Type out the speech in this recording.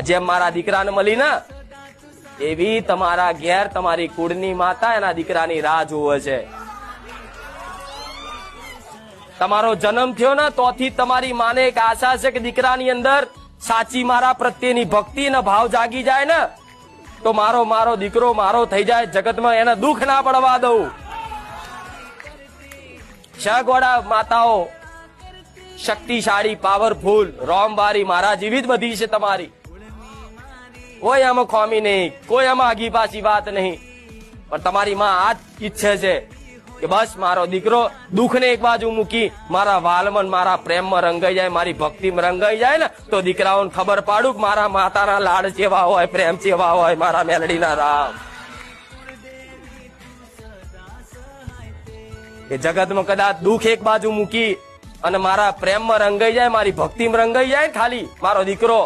જેમ મારા દીકરાને મળી ને એવી તમારા ઘેર તમારી કુળની માતા એના દીકરાની રાહ જોવે છે. તમારો જન્મ થયો ને તોથી તમારી માને એક આશા છે કે દીકરાની અંદર સાચી મારા પ્રત્યેની ભક્તિ અને ભાવ જાગી જાય ને તો મારો દીકરો મારો થઈ જાય, જગતમાં એને દુઃખ ના પડવા દઉં. શગવડા માતાઓ શક્તિશાળી, પાવરફુલ, રોમબારી મારા જેવી જ બધી છે તમારી. કોઈ આમાં ખોમી નહીં, કોઈ આમાં આગી પાછી વાત નહીં. પણ તમારી માં આ જ ઈચ્છે છે કે બસ મારો દીકરો દુઃખને એક બાજુ મૂકી મારા વાલમન મારા પ્રેમમાં રંગાઈ જાય, મારી ભક્તિમાં રંગાઈ જાય ને તો દીકરાઓને ખબર પાડું કે મારા માતાના લાડ જેવા હોય, પ્રેમ જેવા હોય, મારા મેલડીના રામ. એ જગતમાં કદાચ દુઃખ એક બાજુ મૂકી અને મારા પ્રેમમાં રંગાઈ જાય, મારી ભક્તિમાં રંગાઈ જાય ખાલી મારો દીકરો